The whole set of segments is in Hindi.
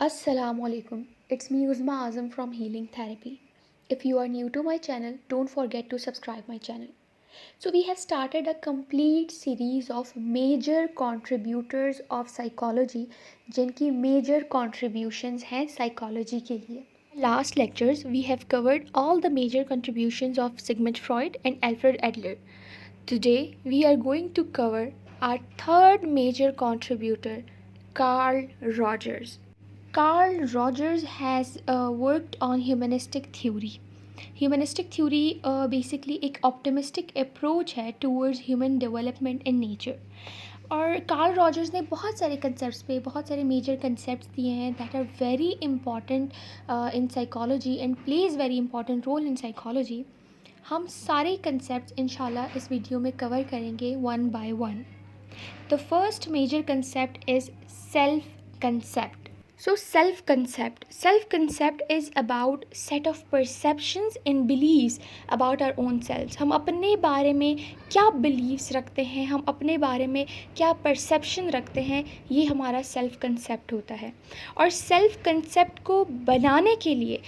Assalamualaikum. It's me Uzma Azam from Healing Therapy. If you are new to my channel, don't forget to subscribe my channel. So we have started a complete series of major contributors of psychology जिनकी major contributions हैं psychology के लिए. Last lectures we have covered all the major contributions of Sigmund Freud and Alfred Adler. Today we are going to cover our third major contributor, Carl Rogers. Carl Rogers has worked on humanistic theory. Humanistic theory basically एक optimistic approach है towards human development in nature. और कार्ल रॉजर्स ने बहुत सारे कंसेप्ट्स पे बहुत सारे मेजर कंसेप्ट्स दिए हैं that are very important in psychology and plays very important role in psychology. हम सारे कंसेप्ट्स इंशाल्लाह इस वीडियो में कवर करेंगे one by one. The first major concept is self concept. So self concept is about set of perceptions and beliefs about our own selves. हम अपने बारे में क्या beliefs रखते हैं, हम अपने बारे में क्या perception रखते हैं, ये हमारा self concept होता है. और self concept को बनाने के लिए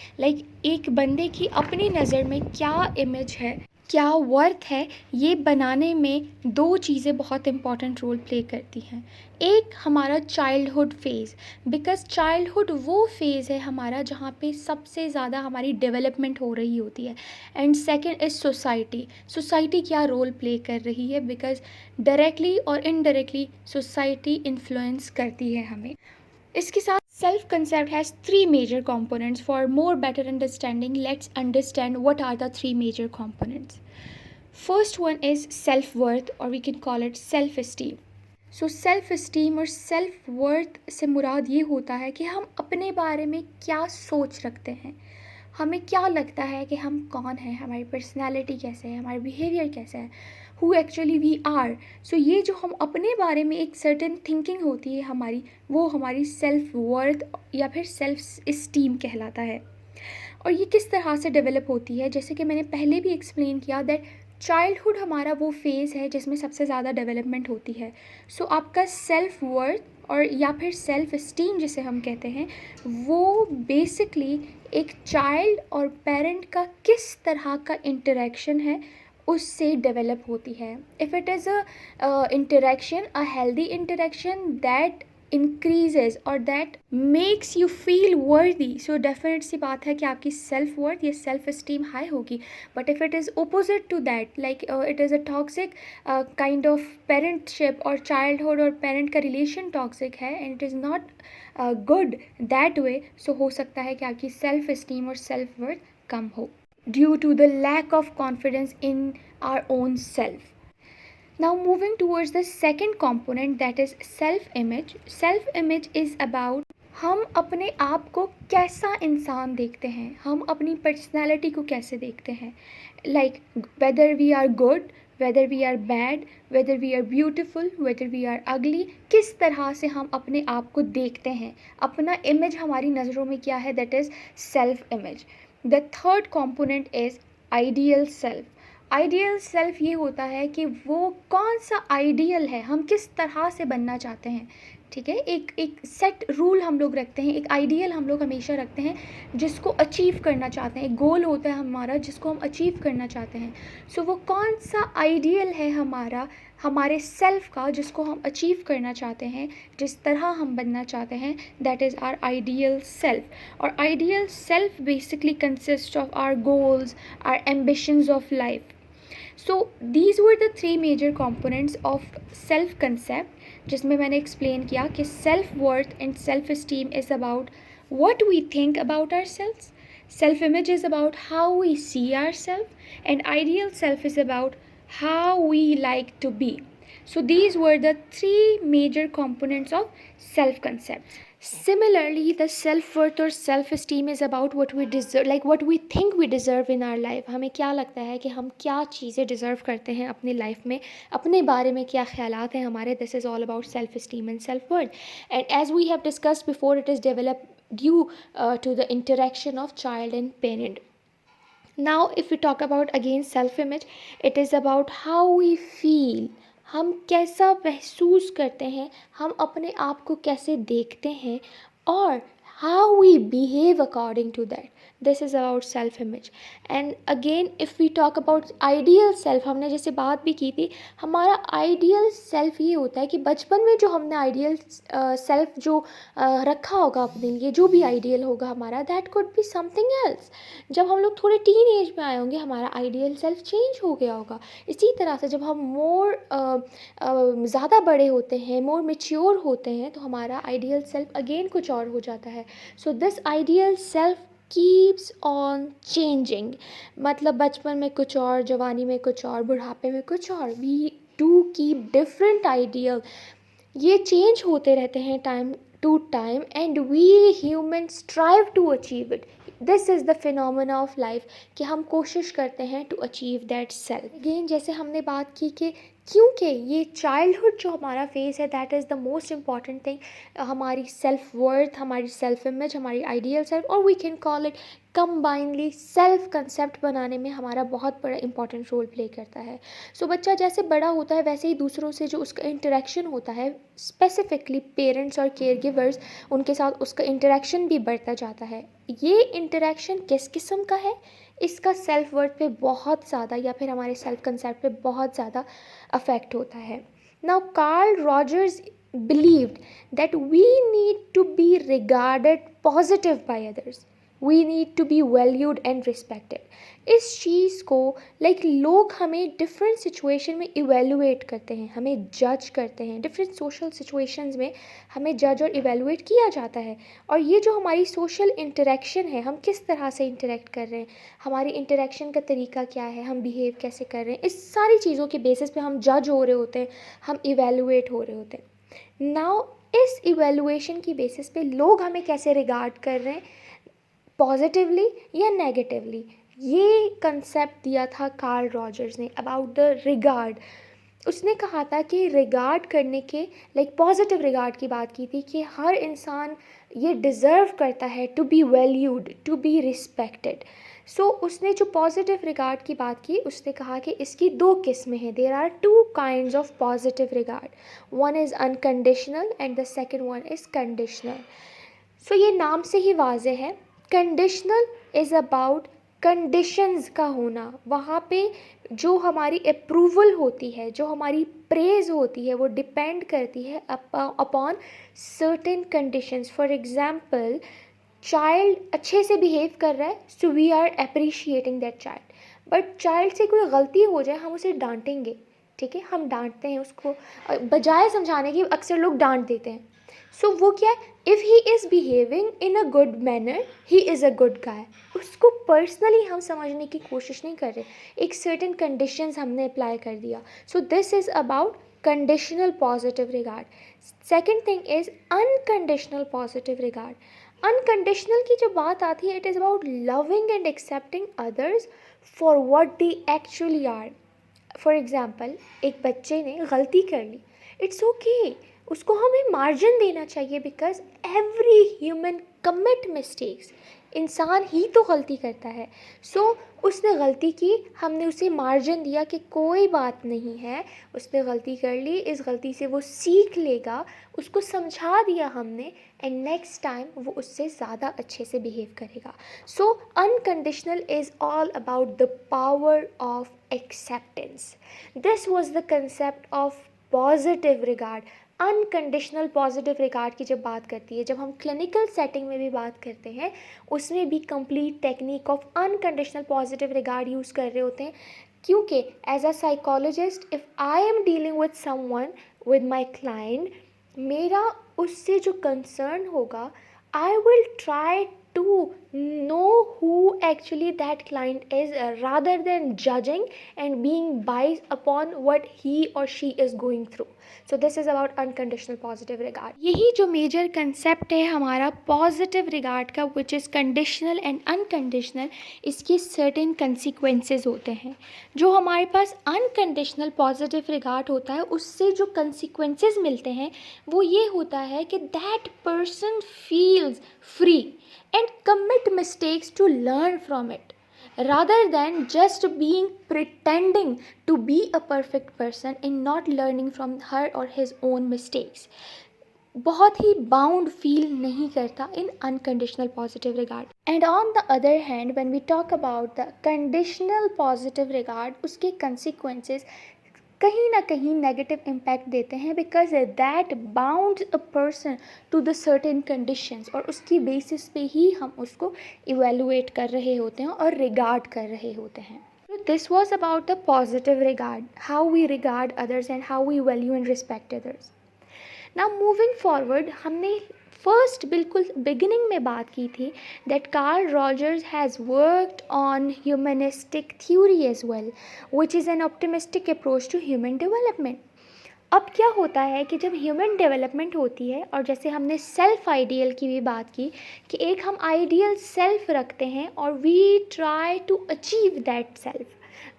एक बंदे की अपनी नज़र में क्या image है, क्या वर्थ है, ये बनाने में दो चीज़ें बहुत इम्पॉर्टेंट रोल प्ले करती हैं. एक हमारा चाइल्डहुड फेज़, बिकॉज़ चाइल्डहुड वो फेज़ है हमारा जहाँ पे सबसे ज़्यादा हमारी डेवलपमेंट हो रही होती है. एंड सेकंड इज़ सोसाइटी क्या रोल प्ले कर रही है, बिकॉज़ डायरेक्टली और इनडायरेक्टली सोसाइटी इन्फ्लुएंस करती है हमें. इसके साथ self concept has three major components. For more better understanding, let's understand what are the three major components. First one is self worth, or we can call it self esteem. So self esteem और सेल्फ़ वर्थ से मुराद ये होता है कि हम अपने बारे में क्या सोच रखते हैं, हमें क्या लगता है कि हम कौन हैं, हमारी पर्सनैलिटी कैसे है, हमारा बिहेवियर कैसा है, हु एक्चुअली वी आर. सो ये जो हम अपने बारे में एक सर्टेन थिंकिंग होती है हमारी, वो हमारी सेल्फ़ वर्थ या फिर सेल्फ़ इस्टीम कहलाता है. और ये किस तरह से डेवलप होती है, जैसे कि मैंने पहले भी एक्सप्लेन किया दैट चाइल्डहुड हमारा वो फेज़ है जिसमें सबसे ज़्यादा डेवलपमेंट होती है. सो आपका सेल्फ़ वर्थ और या फिर सेल्फ़ इस्टीम जिसे हम कहते हैं, वो बेसिकली एक चाइल्ड और पेरेंट का किस तरह का इंटरेक्शन है उससे डेवलप होती है. If it is a interaction, a healthy interaction that increases और that makes you feel worthy, so definite सी बात है कि आपकी सेल्फ वर्थ या सेल्फ इस्टीम हाई होगी. But if it is opposite to that, like it is a toxic kind of parentship और चाइल्डहुड और पेरेंट का रिलेशन टॉक्सिक है and it is not good that way, so हो सकता है कि आपकी सेल्फ इस्टीम और सेल्फ वर्थ कम हो due to the lack of confidence in our own self. Now moving towards the second component, that is self-image. Self-image is about हम अपने आप को कैसा इंसान देखते हैं, हम अपनी पर्सनैलिटी को कैसे देखते हैं, like whether we are good, whether we are bad, whether we are beautiful, whether we are ugly, किस तरह से हम अपने आप को देखते हैं, अपना इमेज हमारी नज़रों में क्या है, that is self image. The third component is ideal self. Ideal self ये होता है कि वो कौन सा आइडियल है, हम किस तरह से बनना चाहते हैं. ठीक है, एक सेट रूल हम लोग रखते हैं, एक आइडियल हम लोग हमेशा रखते हैं जिसको अचीव करना चाहते हैं, एक गोल होता है हमारा जिसको हम अचीव करना चाहते हैं. सो वो कौन सा आइडियल है हमारा, हमारे सेल्फ का, जिसको हम अचीव करना चाहते हैं, जिस तरह हम बनना चाहते हैं, that is our ideal self. और ideal self basically consist of our goals, our ambitions of life. So these were the three major components of self concept, जिसमें मैंने explain किया कि self worth and self esteem is about what we think about ourselves, self image is about how we see ourselves, and ideal self is about how we like to be. So these were the three major components of self concept. Similarly, the self-worth और self-esteem is about what we deserve, like what we think we deserve in our life. हमें क्या लगता है कि हम क्या चीज़ें deserve करते हैं अपनी life में, अपने बारे में क्या ख्यालात हैं हमारे. This is all about self-esteem and self-worth. And as we have discussed before, it is developed due to the interaction of child and parent. Now, if we talk about again self-image, it is about how we feel. हम कैसा महसूस करते हैं, हम अपने आप को कैसे देखते हैं, और how we behave according to that. This is about self image. And again if we talk about ideal self, हमने जैसे बात भी की थी, हमारा आइडियल सेल्फ ये होता है कि बचपन में जो हमने आइडियल सेल्फ जो रखा होगा अपने लिए, जो भी आइडियल होगा हमारा, that could be something else. जब हम लोग थोड़े टीन एज में आए होंगे हमारा आइडियल सेल्फ चेंज हो गया होगा. इसी तरह से जब हम मोर ज़्यादा बड़े होते हैं, मोर मेच्योर होते हैं, तो हमारा आइडियल सेल्फ अगेन कुछ और हो जाता है. So this ideal self keeps on changing. मतलब बचपन में कुछ और, जवानी में कुछ और, बुढ़ापे में कुछ और. We do keep different ideal. ये चेंज होते रहते हैं time to time and we human strive to achieve it. This is the phenomena of life कि हम कोशिश करते हैं to achieve that self. Again जैसे हमने बात की कि क्योंकि ये चाइल्डहुड जो हमारा फेज़ है that is the most important thing. हमारी सेल्फ वर्थ, हमारी सेल्फ इमेज, हमारी आइडियल सेल्फ, और we can call it combinely self concept बनाने में हमारा बहुत बड़ा इंपॉर्टेंट रोल प्ले करता है. सो बच्चा जैसे बड़ा होता है वैसे ही दूसरों से जो उसका इंटरेक्शन होता है, स्पेसिफिकली पेरेंट्स और केयर गिवर्स, उनके साथ उसका इंटरेक्शन भी बढ़ता जाता है. ये इंटरेक्शन किस किस्म का है, इसका सेल्फ वर्थ पे बहुत ज़्यादा या फिर हमारे सेल्फ कंसेप्ट पे बहुत ज़्यादा अफेक्ट होता है. Now Karl Rogers believed that we need to be regarded positive by others. We need to be valued and respected. इस चीज़ को लोग हमें डिफरेंट सिचुएशन में इवेलुएट करते हैं, हमें जज करते हैं. डिफरेंट सोशल सिचुएशंस में हमें जज और इवेलुएट किया जाता है. और ये जो हमारी सोशल इंटरेक्शन है, हम किस तरह से इंटरेक्ट कर रहे हैं, हमारी इंटरेक्शन का तरीका क्या है, हम बिहेव कैसे कर रहे हैं, इस सारी चीज़ों के बेसिस पे हम जज हो रहे होते हैं, हम इवेलुएट हो रहे होते हैं. नाउ इस इवेलुएशन की बेसिस पे लोग हमें कैसे रिगार्ड कर रहे हैं, पॉजिटिवली या नेगेटिवली. ये कंसेप्ट दिया था कार्ल रॉजर्स ने अबाउट द रिगार्ड. उसने कहा था कि रिगार्ड करने के पॉजिटिव रिगार्ड की बात की थी कि हर इंसान ये डिज़र्व करता है to be valued, to be respected. So उसने जो पॉजिटिव रिगार्ड की बात की, उसने कहा कि इसकी दो किस्में हैं. There are two kinds of positive regard. One is unconditional and the second one is conditional. So ये नाम से ही वाजे है. कंडीशनल इज़ अबाउट कंडीशंस का होना. वहाँ पे जो हमारी अप्रूवल होती है, जो हमारी प्रेज़ होती है, वो डिपेंड करती है upon certain conditions. For example, child अच्छे से बिहेव कर रहा है, so we are appreciating that child. But child से कोई गलती हो जाए, हम उसे डांटेंगे. ठीक है, हम डांटते हैं उसको, बजाय समझाने की अक्सर लोग डांट देते हैं. सो वो क्या है, if he is behaving in a good manner, he is a good guy. उसको पर्सनली हम समझने की कोशिश नहीं कर रहे, एक सर्टेन कंडीशंस हमने अप्लाई कर दिया. So this is about conditional positive regard. Second thing is unconditional positive regard. Unconditional की जब बात आती है, it is about loving and accepting others for what they actually are. For example, एक बच्चे ने गलती कर ली, इट्स ओके, उसको हमें मार्जिन देना चाहिए, because every human commit mistakes. इंसान ही तो गलती करता है. सो उसने गलती की, हमने उसे मार्जिन दिया कि कोई बात नहीं है, उसने गलती कर ली, इस गलती से वो सीख लेगा, उसको समझा दिया हमने, एंड नेक्स्ट टाइम वो उससे ज़्यादा अच्छे से बिहेव करेगा. So unconditional is all about the power of acceptance. This was the concept of positive regard. Unconditional positive regard की जब बात करती है, जब हम क्लिनिकल सेटिंग में भी बात करते हैं, उसमें भी complete technique of unconditional positive regard use कर रहे होते हैं. क्योंकि as a psychologist, if I am dealing with someone, with my client, मेरा उससे जो कंसर्न होगा, I will try to know who actually that client is, rather than judging and being biased upon what he or she is going through. So this is about unconditional positive regard. यही जो मेजर कंसेप्ट है हमारा पॉजिटिव रिगार्ड का, which is conditional and unconditional, इसके सर्टेन कंसिक्वेंसेज होते हैं. जो हमारे पास अनकंडीशनल पॉजिटिव रिगार्ड होता है, उससे जो कंसिक्वेंसेज मिलते हैं वो ये होता है कि that person feels free and commit mistakes to learn from it, rather than just being pretending to be a perfect person and not learning from her or his own mistakes. बहुत ही बाउंड फील नहीं करता in unconditional positive regard. And on the other hand when we talk about the conditional positive regard, उसके कंसिक्वेंसेस कहीं ना कहीं नेगेटिव इम्पैक्ट देते हैं, because that bound a person to the certain conditions, और उसकी बेसिस पे ही हम उसको इवेलुएट कर रहे होते हैं और रिगार्ड कर रहे होते हैं। This was about the positive regard, how we regard others and how we value and respect others. Now moving forward, हमने फर्स्ट बिल्कुल बिगिनिंग में बात की थी that Carl Rogers has worked on humanistic theory as well, which is an optimistic approach to human development. अब क्या होता है कि जब ह्यूमन डेवलपमेंट होती है, और जैसे हमने सेल्फ आइडियल की भी बात की कि एक हम आइडियल सेल्फ रखते हैं और we try to achieve that self,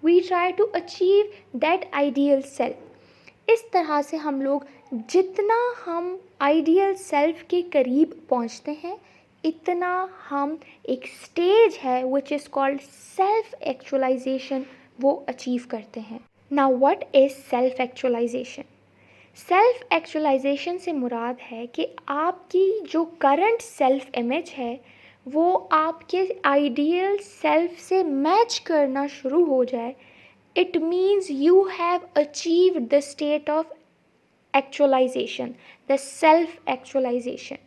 we try to achieve that ideal self. इस तरह से हम लोग जितना हम आइडियल सेल्फ के करीब पहुंचते हैं, इतना हम एक स्टेज है which is called self actualization, वो अचीव करते हैं। Now what is self actualization? Self actualization से मुराद है कि आपकी जो करंट सेल्फ इमेज है वो आपके आइडियल सेल्फ से मैच करना शुरू हो जाए। It means you have achieved the state of actualization, the self-actualization.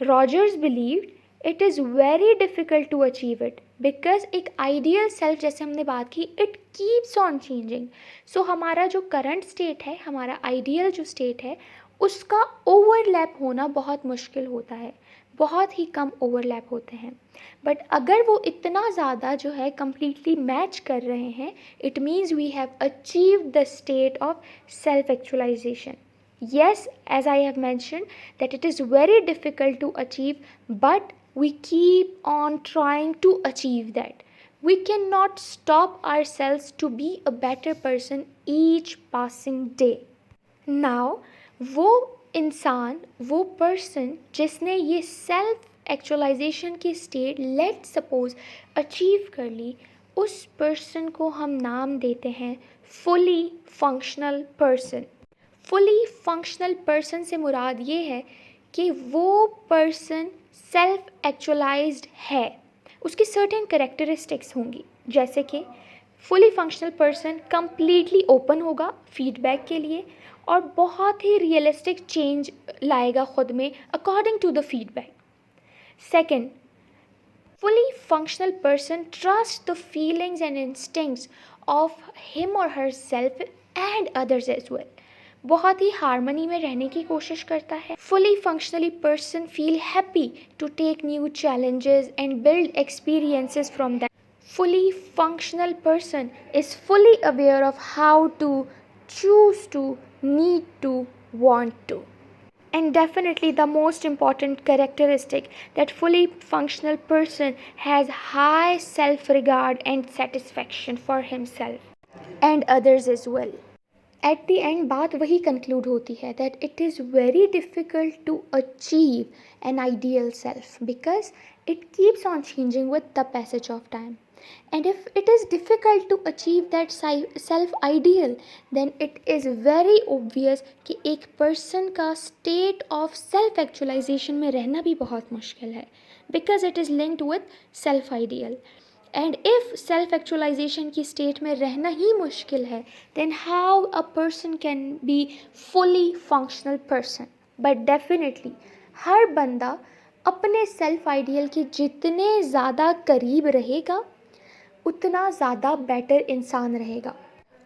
Rogers believed it is very difficult to achieve it because एक ideal self, जैसे हमने बात की, it keeps on changing. So हमारा जो current state है, हमारा ideal जो state है, उसका overlap होना बहुत मुश्किल होता है, बहुत ही कम ओवरलैप होते हैं। बट अगर वो इतना ज़्यादा जो है कम्प्लीटली मैच कर रहे हैं, it means we have achieve the state of self actualization. Yes, as I have mention that it is very difficult to achieve, but we keep on trying to achieve that. We cannot stop ourselves to be a better person each passing day. Now, वो इंसान, वो पर्सन जिसने ये सेल्फ एक्चुअलाइजेशन की स्टेट लेट सपोज अचीव कर ली, उस पर्सन को हम नाम देते हैं fully functional person. Fully functional person से मुराद ये है कि वो पर्सन सेल्फ एक्चुअलाइज्ड है, उसकी सर्टेन कैरेक्टरिस्टिक्स होंगी, जैसे कि fully functional person completely open होगा फीडबैक के लिए और बहुत ही रियलिस्टिक चेंज लाएगा खुद में according to the feedback. Second, fully functional person trusts the feelings and instincts of him or herself and others as well. बहुत ही हार्मनी में रहने की कोशिश करता है। Fully functionally person feel happy to take new challenges and build experiences from that. Fully functional person is fully aware of how to choose to, need to, want to. And definitely the most important characteristic that fully functional person has high self-regard and satisfaction for himself and others as well. At the end बात वही conclude होती है that it is very difficult to achieve an ideal self because it keeps on changing with the passage of time. And if it is difficult to achieve that self ideal, then it is very obvious कि एक person का state of self actualization में रहना भी बहुत मुश्किल है, because it is linked with self ideal. And if self actualization की state में रहना ही मुश्किल है, then how a person can be fully functional person? But definitely हर बंदा अपने self ideal के जितने ज़्यादा करीब रहेगा उतना ज़्यादा बेटर इंसान रहेगा।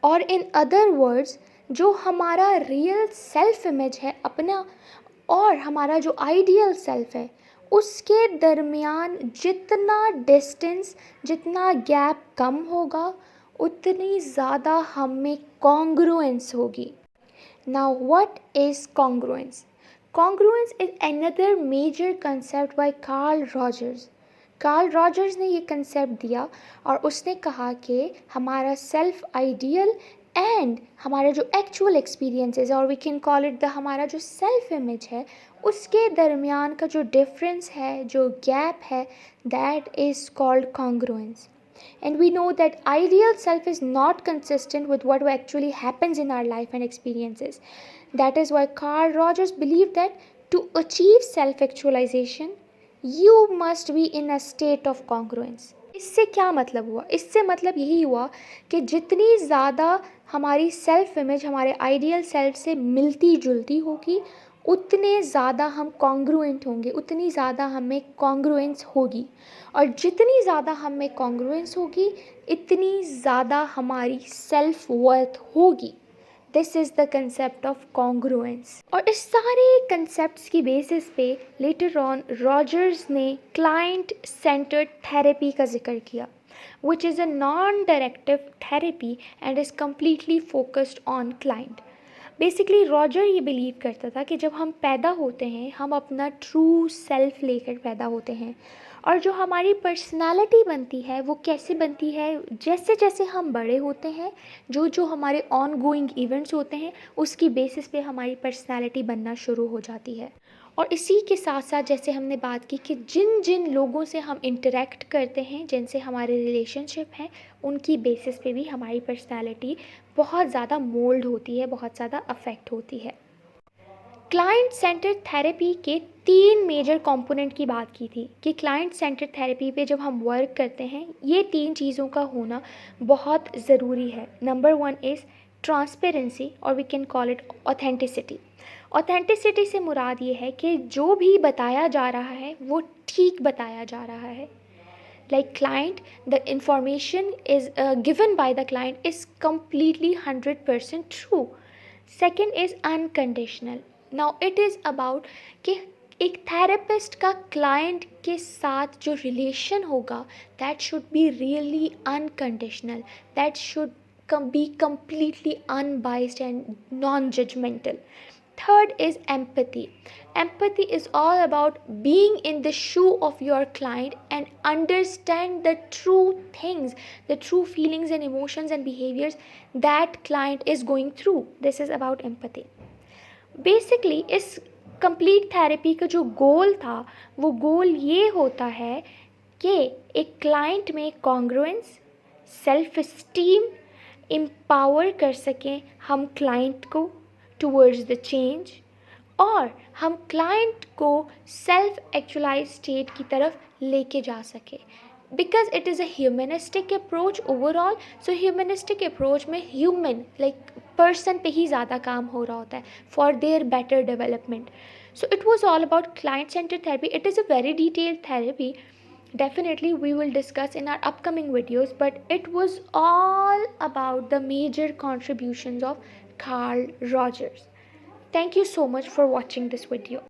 और इन अदर वर्ड्स, जो हमारा रियल सेल्फ इमेज है अपना और हमारा जो आइडियल सेल्फ है, उसके दरमियान जितना डिस्टेंस, जितना गैप कम होगा, उतनी ज़्यादा हम में कॉन्ग्रुएंस होगी। Now what is congruence? Congruence is another major concept by Carl Rogers. Carl Rogers ने ये कंसेप्ट दिया और उसने कहा कि हमारा सेल्फ आइडियल एंड हमारा जो एक्चुअल एक्सपीरियंसेस, और we can call it the हमारा जो सेल्फ इमेज है, उसके दरमियान का जो डिफरेंस है, जो गैप है, that is called congruence. And we know that ideal self is not consistent with what actually happens in our life and experiences. That is why Carl Rogers believed that To achieve self-actualization, you must be in a state of congruence. इससे क्या मतलब हुआ? इससे मतलब यही हुआ कि जितनी ज़्यादा हमारी सेल्फ इमेज हमारे आइडियल सेल्फ से मिलती जुलती होगी, उतने ज़्यादा हम कॉन्ग्रुएंट होंगे, उतनी ज़्यादा हमें कॉन्ग्रुएंस होगी, और जितनी ज़्यादा हमें कॉन्ग्रुएंस होगी, इतनी ज़्यादा हमारी सेल्फ वर्थ होगी. This is the concept of congruence. और इस सारे कंसेप्ट्स की बेसिस पे लेटर ऑन रॉजर्स ने क्लाइंट सेंटर्ड थेरेपी का जिक्र किया, which is a non-directive therapy and is completely focused on client. Basically Roger ये बिलीव करता था कि जब हम पैदा होते हैं, हम अपना ट्रू सेल्फ लेकर पैदा होते हैं, और जो हमारी पर्सनालिटी बनती है वो कैसे बनती है, जैसे जैसे हम बड़े होते हैं, जो जो हमारे ऑन गोइंग इवेंट्स होते हैं, उसकी बेसिस पे हमारी पर्सनालिटी बनना शुरू हो जाती है. और इसी के साथ साथ जैसे हमने बात की कि जिन जिन लोगों से हम इंटरेक्ट करते हैं, जिनसे हमारे रिलेशनशिप हैं, उनकी बेसिस पे भी हमारी पर्सनालिटी बहुत ज़्यादा मोल्ड होती है, बहुत ज़्यादा अफेक्ट होती है. क्लाइंट सेंटर्ड थेरेपी के 3 मेजर कंपोनेंट की बात की थी कि क्लाइंट सेंटर्ड थेरेपी पे जब हम वर्क करते हैं, ये 3 चीज़ों का होना बहुत ज़रूरी है. नंबर 1 इज़ ट्रांसपेरेंसी, और we can call it authenticity. Authenticity से मुराद ये है कि जो भी बताया जा रहा है वो ठीक बताया जा रहा है. Like client, the information is given by the client is completely 100% true. Second is unconditional. Now it is about कि एक थेरेपिस्ट का क्लाइंट के साथ जो रिलेशन होगा, that should be really unconditional, that should be completely unbiased and non-judgmental. Third is empathy. Empathy is all about being in the shoe of your client and understand the true things, the true feelings and emotions and behaviors that client is going through. This is about empathy. Basically, इस complete therapy का जो गोल था, वो गोल ये होता है कि एक क्लाइंट में कॉन्ग्रुएंस, सेल्फ स्टीम एम्पावर कर सकें हम क्लाइंट को टूवर्ड्स द चेंज, और हम क्लाइंट को सेल्फ एक्चुअलाइज स्टेट की तरफ लेके जा सके. Because it is a humanistic approach overall. So humanistic approach में ह्यूमन लाइक पर्सन पे ही ज़्यादा काम हो रहा होता है for their better development. So it was all about client centred therapy. It is a very detailed therapy. Definitely we will discuss in our upcoming videos, but it was all about the major contributions of Carl Rogers. Thank you so much for watching this video.